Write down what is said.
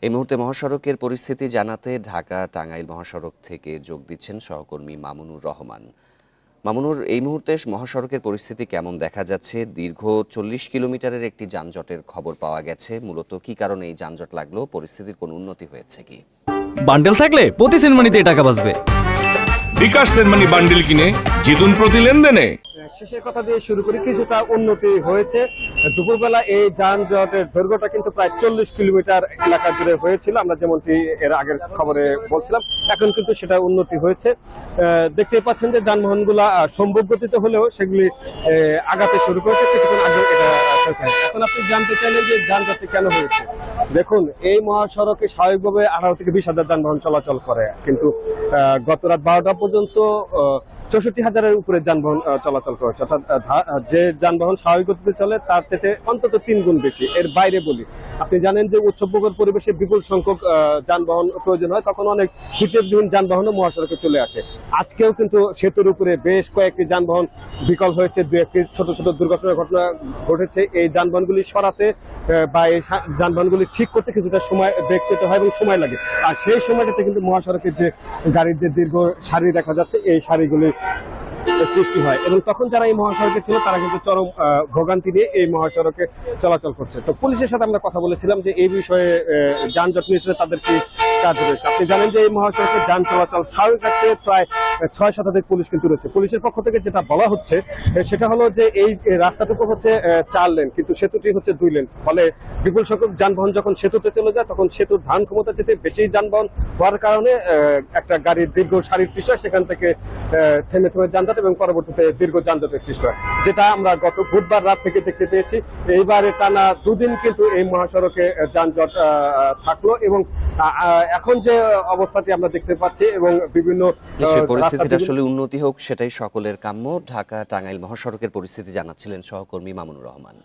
এই মুহূর্তে মহাসড়কের পরিস্থিতি জানাতে ঢাকা টাঙ্গাইল মহাসড়ক থেকে যোগ দিচ্ছেন সহকর্মী মামুনুর রহমান। মামুনুর, এই মুহূর্তে মহাসড়কের পরিস্থিতি কেমন দেখা যাচ্ছে? দীর্ঘ 40 কিলোমিটারের একটি যানজটের খবর পাওয়া গেছে। মূলত কি কারণে এই যানজট লাগলো? পরিস্থিতির কোনো উন্নতি হয়েছে কি? বান্ডেল থাকলে প্রতি সেনমানিতে টাকা বাঁচবে। বিকাশ সেনমানি বান্ডেল কিনে জিতুন প্রতি লেনদেনে। শেষের কথা দিয়ে শুরু করি, কিছুটা উন্নতি হয়েছে। দুপুরবেলা এই যানজটের দৈর্ঘ্যটা কিন্তু প্রায় 40 কিলোমিটার এলাকা জুড়ে হয়েছিল, আমরা যেমনটি এর আগের খবরে বলছিলাম। এখন কিন্তু সেটা উন্নতি হয়েছে। দেখতে পাচ্ছেন যে যানবাহনগুলা সম্ভব গতিতে হলেও সেগুলি আগাতে শুরু করেছে কিছুক্ষণ আগে। এটা এখন আপনি জানতে চাইলেন যে যানজটটি কেন হয়েছে। দেখুন, এই মহাসড়কে স্বাভাবিকভাবে 18 থেকে 20,000 যানবাহন চলাচল করে, কিন্তু গত রাত 12টা পর্যন্ত 64,000-এর উপরে যানবাহন চলাচল করেছে। অর্থাৎ যে যানবাহন স্বাভাবিক গতিতে চলে তার থেকে অন্তত 3 গুণ বেশি। এর বাইরে বলি, আপনি জানেন যে উৎসবমুখর পরিবেশে বিপুল সংখ্যক যানবাহন প্রয়োজন হয়, তখন অনেক হিটেরবিহীন যানবাহনও মহাসড়কে চলে আসে। আজকেও কিন্তু সেতুর উপরে বেশ কয়েকটি যানবাহন বিকল হয়েছে, দু একটি ছোট ছোট দুর্ঘটনার ঘটনা ঘটেছে। এই যানবাহনগুলি সরাতে বা এই যানবাহনগুলি ঠিক করতে কিছুটা সময় বেগ পেতে হয় এবং সময় লাগে। আর সেই সময়টাতে কিন্তু মহাসড়কের যে গাড়ির যে দীর্ঘ সারি দেখা যাচ্ছে, এই সারিগুলি সৃষ্টি হয় এবং তখন যারা এই মহাসড়কে ছিল তারা কিন্তু চরম ভোগান্তি নিয়ে এই মহাসড়কে চলাচল করছে। তো পুলিশের সাথে আমরা কথা বলেছিলাম যে এই বিষয়ে যানজট নিয়ন্ত্রণে তাদের কি কাজ রয়েছে। আপনি জানেন যে এই মহাসড়কে যান চলাচল স্বাভাবিক রাখতে প্রায় 6 শতাধিক পুলিশ কিন্তু রয়েছে। পুলিশের পক্ষ থেকে যেটা বলা হচ্ছে সেটা হলো যে এই রাস্তাটুকু হচ্ছে 4 লেন, কিন্তু সেতুটি হচ্ছে 2 লেন। ফলে বিপুল সংখ্যক যানবাহন যখন সেতুতে চলে যায় তখন সেতুর ধারণ ক্ষমতা যেতে বেশি যানবাহন হওয়ার কারণে একটা গাড়ির দীর্ঘ সারির সৃষ্টি হয়, সেখান থেকে থেমে থেমে যানজট এবং পরবর্তীতে দীর্ঘ যানজটের সৃষ্টি হয়, যেটা আমরা গত বুধবার রাত থেকে দেখতে পেয়েছি। এইবারে টানা 2 দিন কিন্তু এই মহাসড়কে যানজট থাকলো এবং এখন যে অবস্থাটি আমরা দেখতে পাচ্ছি এবং বিভিন্ন পরিস্থিতিটা আসলে উন্নতি হোক, সেটাই সকলের কাম্য। ঢাকা টাঙ্গাইল মহাসড়কের পরিস্থিতি জানাচ্ছিলেন সহকর্মী মামুনুর রহমান।